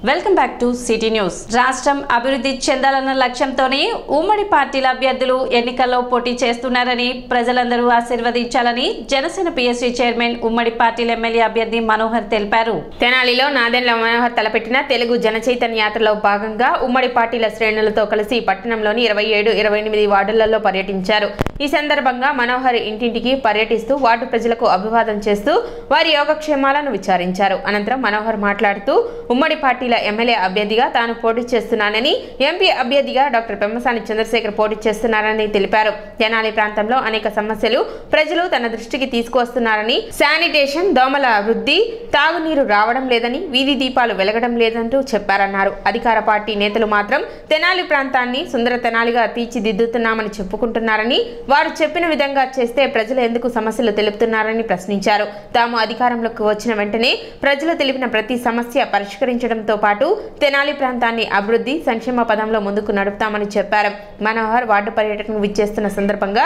Welcome back to city news. రాష్ట్రం అభివృద్ధి చెందాలన్న లక్ష్యంతోనే ఉమ్మడి పార్టీల అభ్యర్థులు ఎన్నికల్లో పోటీ చేస్తున్నారని ప్రజలందరూ ఆశీర్వదించాలని జనసేన పిఎస్సి చైర్మన్ ఉమ్మడి పార్టీల ఎమ్మెల్యే అభ్యర్థి మనోహర్ తెలిపారు. తెనాలిలో నాదెండ్ల మనోహర్ తలపెట్టిన తెలుగు జనచైతన్య యాత్రలో భాగంగా ఉమ్మడి పార్టీల శ్రేణులతో కలిసి పట్టణంలోని 27, 28 వార్డులలో పర్యటించారు. ఈ సందర్భంగా మనోహర్ ఇంటింటికి పర్యటిస్తూ వార్డు ప్రజలకు అభివాదం చేస్తూ వారి యోగక్షేమాలను విచారించారు. అనంతరం మనోహర్ మాట్లాడుతూ ఉమ్మడి పార్టీల ఎమ్మెల్యే అభ్యర్థిగా తాను పోటీ చేస్తున్నానని, ఎంపీ అభ్యర్థిగా డాక్టర్ పెమ్మసాని చంద్రశేఖర్ పోటీ చేస్తున్నారని తెలిపారు. తెనాలి ప్రాంతంలో అనేక సమస్యలు ప్రజలు తన దృష్టికి తీసుకువస్తున్నారని, శానిటేషన్, దోమల వృద్ధి, తాగునీరు రావడం లేదని, వీధి దీపాలు వెలగడం లేదంటూ చెప్పారన్నారు. అధికార పార్టీ నేతలు మాత్రం తెనాలి ప్రాంతాన్ని సుందర తెనాలిగా తీర్చిదిద్దుతున్నామని చెప్పుకుంటున్నారని, వారు చెప్పిన విధంగా చేస్తే ప్రజలు ఎందుకు సమస్యలు తెలుపుతున్నారని ప్రశ్నించారు. తాము అధికారంలోకి వచ్చిన వెంటనే ప్రజలు తెలిపిన ప్రతి సమస్య పరిష్కరించడంతో పాటు తెనాలి ప్రాంతాన్ని అభివృద్ధి సంక్షేమ పదంలో ముందుకు నడుపుతామని చెప్పారు. మనోహర్ వార్డు పర్యటనకు విచ్చేస్తున్న సందర్భంగా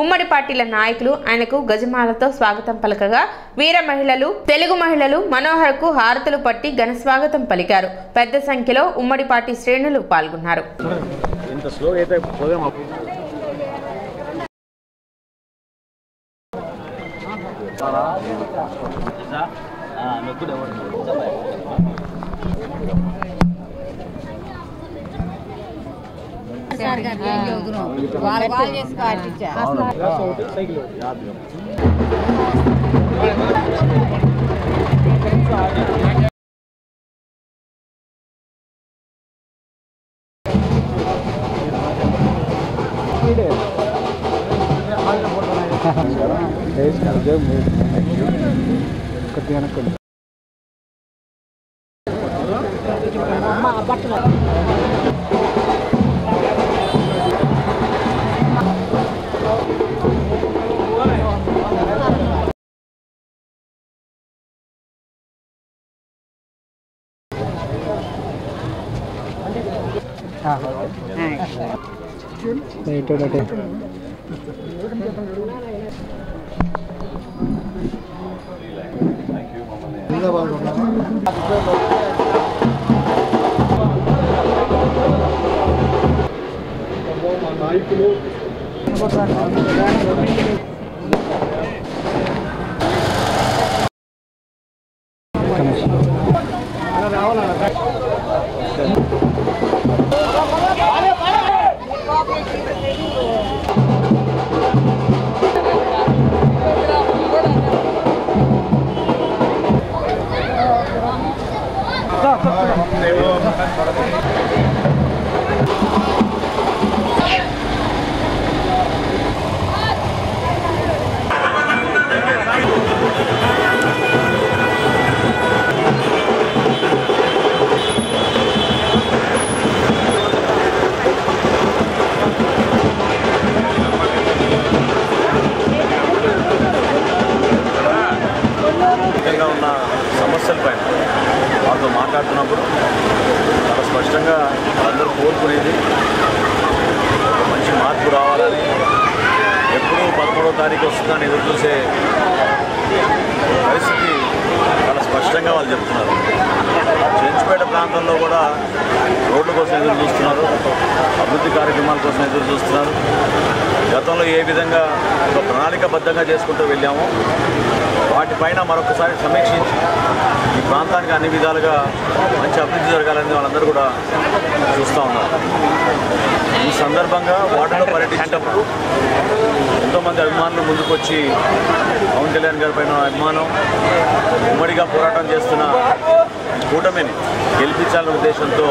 ఉమ్మడి పార్టీల నాయకులు ఆయనకు గజమాలతో స్వాగతం పలకగా వీర మహిళలు, తెలుగు మహిళలు మనోహర్ కు హారతులు పట్టి ఘన స్వాగతం పలికారు. పెద్ద సంఖ్యలో ఉమ్మడి పార్టీ శ్రేణులు పాల్గొన్నారు. సమస్యలపైన వాళ్ళతో మాట్లాడుతున్నప్పుడు చాలా స్పష్టంగా వాళ్ళందరూ కోరుకునేది ఒక మంచి మార్పు రావాలని, ఎప్పుడూ 13వ తారీఖు వస్తుందని ఎదురు చూసే పరిస్థితి చాలా స్పష్టంగా వాళ్ళు చెప్తున్నారు. చెంచుపేట ప్రాంతంలో కూడా రోడ్ల కోసం ఎదురు చూస్తున్నారు, అభివృద్ధి కార్యక్రమాల కోసం ఎదురు చూస్తున్నారు. గతంలో ఏ విధంగా ఒక ప్రణాళికాబద్ధంగా చేసుకుంటూ వెళ్ళామో వాటిపైన మరొకసారి సమీక్షించి ఈ ప్రాంతానికి అన్ని విధాలుగా మంచి అభివృద్ధి జరగాలని వాళ్ళందరూ కూడా చూస్తూ ఉన్నారు. ఈ సందర్భంగా వార్డులో పర్యటించేటప్పుడు ఎంతోమంది అభిమానులు ముందుకొచ్చి పవన్ కళ్యాణ్ గారి పైన అభిమానం, ఉమ్మడిగా పోరాటం చేస్తున్న కూటమిని గెలిపించాలనే ఉద్దేశంతో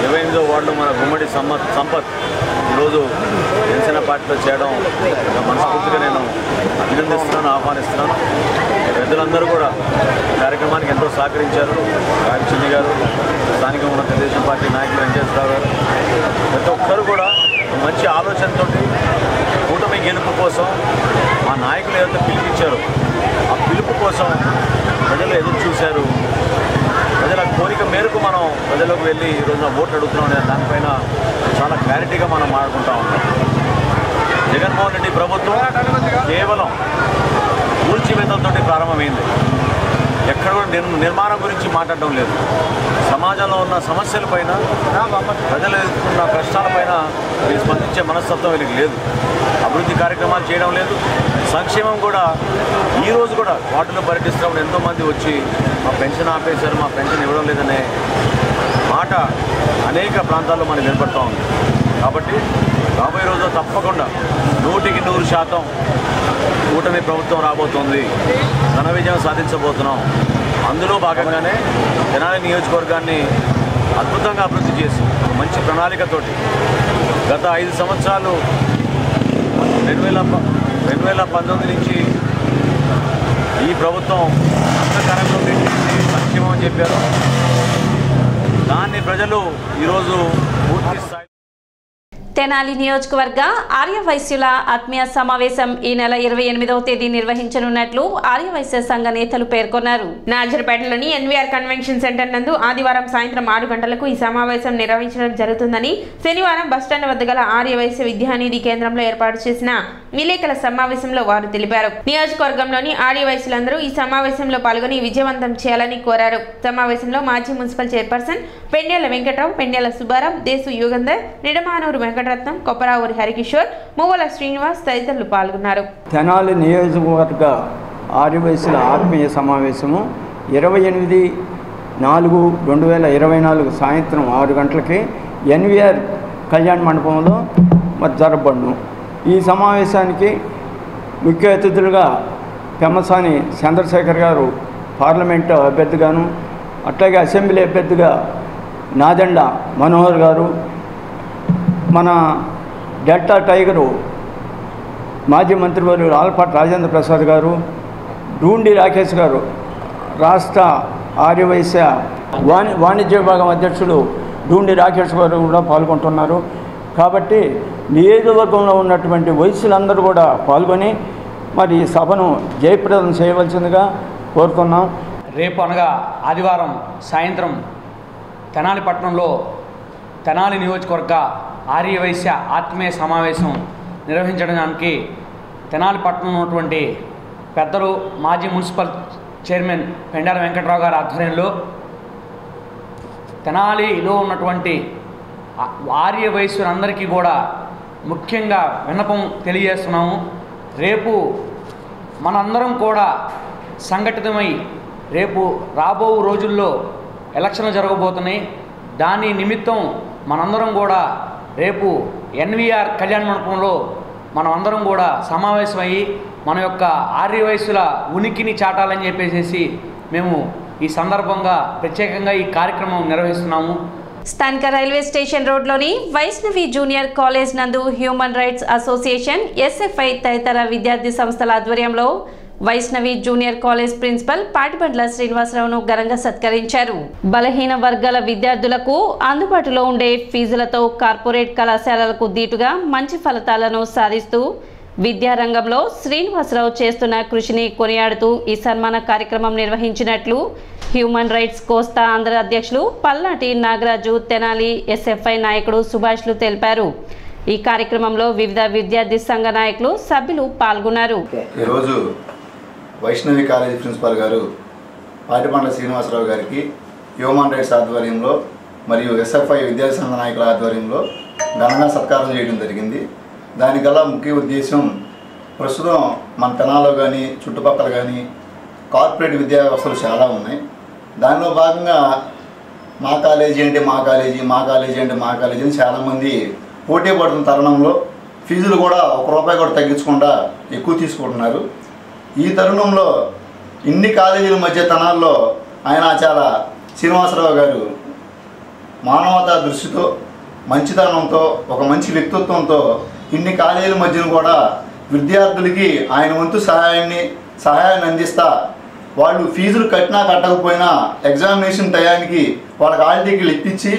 28వ వార్డులో మన గుమ్మడి సంపత్ ఈరోజు జనసేన పార్టీలో చేయడం మనస్ఫూర్తిగా నేను అభినందిస్తున్నాను, ఆహ్వానిస్తున్నాను. పెద్దలందరూ కూడా కార్యక్రమానికి ఎంతో సహకరించారు. రామచంద్ర గారు, స్థానిక ఉన్న తెలుగుదేశం పార్టీ నాయకులు వెంకటేశ్వరరావు గారు, ప్రతి ఒక్కరు కూడా మంచి ఆలోచనతో కూటమి గెలుపు కోసం మా నాయకులు ఏదైతే పిలిపించారో ఆ పిలుపు కోసం ప్రజలు ఎదురు చూశారు. ప్రజల కోరిక మేరకు మనం ప్రజలకు వెళ్ళి ఈ రోజున ఓట్లు అడుగుతున్నాం అనే దానిపైన చాలా క్లారిటీగా మనం మాట్లాడుకుంటా ఉన్నాం. జగన్మోహన్ రెడ్డి ప్రభుత్వం కేవలం కూల్చివేతలతో ప్రారంభమైంది. ఎక్కడ కూడా నిర్మాణం గురించి మాట్లాడడం లేదు. సమాజంలో ఉన్న సమస్యలపైన, ప్రజలు ఎదుర్కొన్న కష్టాలపైన వీళ్ళు స్పందించే మనస్తత్వం వీళ్ళకి లేదు. అభివృద్ధి కార్యక్రమాలు చేయడం లేదు. సంక్షేమం కూడా ఈరోజు కూడా వాటిలో పర్యటిస్తున్నప్పుడు ఎంతోమంది వచ్చి మా పెన్షన్ ఆపేశారు, మా పెన్షన్ ఇవ్వడం లేదనే మాట అనేక ప్రాంతాల్లో మనకు వినపడుతూ ఉంది. కాబట్టి రాబోయే రోజుల్లో తప్పకుండా 100% కూటమి ప్రభుత్వం రాబోతోంది, ఘన విజయం సాధించబోతున్నాం. అందులో భాగంగానే తెనాలి నియోజకవర్గాన్ని అద్భుతంగా అభివృద్ధి చేసి మంచి ప్రణాళికతోటి గత 5 సంవత్సరాలు 2019 నుంచి ఈ ప్రభుత్వం అంతఃకరంలో పెట్టింది సంక్షేమం అని చెప్పారు. దాన్ని ప్రజలు ఈరోజు పూర్తి స్థాయి. తెనాలి నియోజకవర్గ ఆర్యవైశ్యుల ఆత్మీయ సమావేశం ఈ నెల 28వ తేదీ నిర్వహించనున్నట్లు ఆర్యవైశ్య సంఘ నేతలు పేర్కొన్నారు. నాజర్పేటలోని ఎన్వీఆర్ కన్వెన్షన్ సెంటర్ నందు ఆదివారం సాయంత్రం 6 గంటలకు ఈ సమావేశం నిర్వహించడం జరుగుతుందని శనివారం బస్టాండ్ వద్ద గల ఆర్యవైశ్య విద్యానిధి కేంద్రంలో ఏర్పాటు చేసిన విలేకరుల సమావేశంలో వారు తెలిపారు. నియోజకవర్గంలోని ఆర్యవైశ్యులందరూ ఈ సమావేశంలో పాల్గొని విజయవంతం చేయాలని కోరారు. సమావేశంలో మాజీ మున్సిపల్ చైర్పర్సన్ పెండ్యాల వెంకట్రావు, పెండ్యాల సుబ్బారావు, దేశు యుగంధర్, నిడమానూరు వెంకటరత్నం, కొప్పరావురి హరికిషోర్, మువ్వల శ్రీనివాస్ తదితరులు పాల్గొన్నారు. తెనాలి నియోజకవర్గ ఆర్యవైశ్యుల ఆత్మీయ సమావేశము 28/4/2024 సాయంత్రం 6 గంటలకి ఎన్వీఆర్ కళ్యాణ మండపంలో జరపబడును. ఈ సమావేశానికి ముఖ్య అతిథులుగా పెమ్మసాని చంద్రశేఖర్ గారు పార్లమెంటు అభ్యర్థిగాను, అట్లాగే అసెంబ్లీ అభ్యర్థిగా నాదెండ్ల మనోహర్ గారు, మన డెల్టా టైగరు మాజీ మంత్రివర్యులు ఆలపాటి రాజేంద్ర ప్రసాద్ గారు, డూండి రాకేష్ గారు రాష్ట్ర ఆర్యవైశ్య వాణిజ్య విభాగం అధ్యక్షుడు డూండి రాకేష్ గారు కూడా పాల్గొంటున్నారు. కాబట్టి నియోజకవర్గంలో ఉన్నటువంటి వైశ్యులందరూ కూడా పాల్గొని మరి ఈ సభను జయప్రదం చేయవలసిందిగా కోరుతున్నాం. రేపు అనగా ఆదివారం సాయంత్రం తెనాలి పట్టణంలో తెనాలి నియోజకవర్గ ఆర్యవైశ్య ఆత్మీయ సమావేశం నిర్వహించడానికి తెనాలి పట్టణంలో ఉన్నటువంటి పెద్దలు మాజీ మున్సిపల్ చైర్మన్ పెండ్యాల వెంకట్రావు గారి ఆధ్వర్యంలో తెనాలిలో ఉన్నటువంటి ఆర్యవైశ్యులందరికీ కూడా ముఖ్యంగా విన్నపం తెలియజేస్తున్నాము. రేపు మనందరం కూడా సంఘటితమై రేపు రాబో రోజుల్లో ఎలక్షన్లు జరగబోతున్నాయి. దాని నిమిత్తం మనందరం కూడా రేపు ఎన్వీఆర్ కళ్యాణ మండపంలో మనం అందరం కూడా సమావేశమయ్యి మన యొక్క ఆర్యవైశ్యుల ఉనికిని చాటాలని చెప్పేసి మేము ఈ సందర్భంగా ప్రత్యేకంగా ఈ కార్యక్రమం నిర్వహిస్తున్నాము. స్థానిక రైల్వే స్టేషన్ రోడ్లోని వైష్ణవి జూనియర్ కాలేజ్ నందు హ్యూమన్ రైట్స్ అసోసియేషన్, ఎస్ఎఫ్ఐ తదితర విద్యార్థి సంస్థల ఆధ్వర్యంలో Vaishnavi junior college principal Patibandla శ్రీనివాసరావును ఘనంగా సత్కరించారు. బలహీన వర్గాల విద్యార్థులకు అందుబాటులో ఉండే ఫీజులతో కార్పొరేట్ కళాశాలలకు దీటుగా మంచి ఫలితాలను సాధిస్తూ విద్యారంగంలో శ్రీనివాసరావు చేస్తున్న కృషిని కొనియాడుతూ ఈ సన్మాన కార్యక్రమం నిర్వహించినట్లు హ్యూమన్ రైట్స్ కోస్తా ఆంధ్ర అధ్యక్షులు పల్నాటి నాగరాజు, తెనాలి ఎస్ఎఫ్ఐ నాయకుడు సుభాష్లు తెలిపారు. ఈ కార్యక్రమంలో వివిధ విద్యార్థి సంఘ నాయకులు, సభ్యులు పాల్గొన్నారు. ఈరోజు వైష్ణవి కాలేజీ ప్రిన్సిపాల్ గారు పాటిబండ్ల శ్రీనివాసరావు గారికి హ్యూమన్ రైట్స్ ఆధ్వర్యంలో మరియు ఎస్ఎఫ్ఐ విద్యార్థి సంఘ నాయకుల ఆధ్వర్యంలో ఘనంగా సత్కారం చేయడం జరిగింది. దానికల్లా ముఖ్య ఉద్దేశం, ప్రస్తుతం మన తెనాల్లో కానీ చుట్టుపక్కల కానీ కార్పొరేట్ విద్యా వ్యవస్థలు చాలా ఉన్నాయి. దానిలో భాగంగా మా కాలేజీ అంటే మా కాలేజీ, మా కాలేజీ అంటే మా కాలేజీ అని చాలామంది పోటీ పడుతున్న తరుణంలో ఫీజులు కూడా ₹1 కూడా తగ్గించకుండా ఎక్కువ తీసుకుంటున్నారు. ఈ తరుణంలో ఇన్ని కాలేజీల మధ్య తెనాల్లో ఆయన చాలా శ్రీనివాసరావు గారు మానవతా దృష్టితో, మంచితనంతో, ఒక మంచి వ్యక్తిత్వంతో ఇన్ని కాలేజీల మధ్యన కూడా విద్యార్థులకి ఆయన వంతు సహాయాన్ని అందిస్తా, వాళ్ళు ఫీజులు కట్టినా కట్టకపోయినా ఎగ్జామినేషన్ టయానికి వాళ్ళకి హాల్ టికెట్లు ఇప్పించి,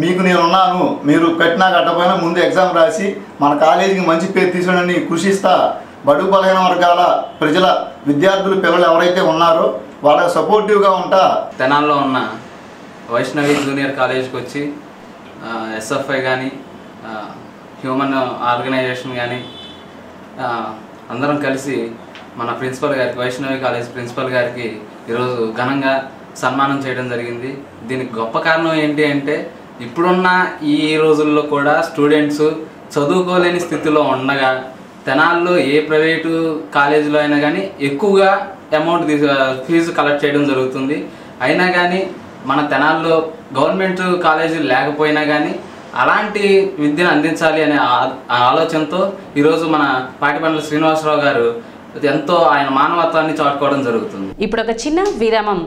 మీకు నేనున్నాను, మీరు కట్టినా కట్టకపోయినా ముందు ఎగ్జామ్ రాసి మన కాలేజీకి మంచి పేరు తీసుకుని కృషిస్తా, బడుగు బలహీన వర్గాల ప్రజల విద్యార్థులు పిల్లలు ఎవరైతే ఉన్నారో వాళ్ళకి సపోర్టివ్గా ఉంటా. తెనాల్లో ఉన్న వైష్ణవి జూనియర్ కాలేజ్కి వచ్చి ఎస్ఎఫ్ఐ కానీ హ్యూమన్ ఆర్గనైజేషన్ కానీ అందరం కలిసి మన ప్రిన్సిపల్ గారికి, వైష్ణవి కాలేజ్ ప్రిన్సిపల్ గారికి ఈరోజు ఘనంగా సన్మానం చేయడం జరిగింది. దీనికి గొప్ప కారణం ఏంటి అంటే ఇప్పుడున్న ఈ రోజుల్లో కూడా స్టూడెంట్స్ చదువుకోలేని స్థితిలో ఉండగా తెనాల్లో ఏ ప్రైవేటు కాలేజీలో అయినా కానీ ఎక్కువగా అమౌంట్ ఫీజు కలెక్ట్ చేయడం జరుగుతుంది. అయినా కానీ మన తెనాల్లో గవర్నమెంట్ కాలేజీలు లేకపోయినా కానీ అలాంటి విద్యను అందించాలి అనే ఆలోచనతో ఈరోజు మన పాటిబండ్ల శ్రీనివాసరావు గారు ఎంతో ఆయన మానవత్వాన్ని చాటుకోవడం జరుగుతుంది. ఇప్పుడు ఒక చిన్న విరామం.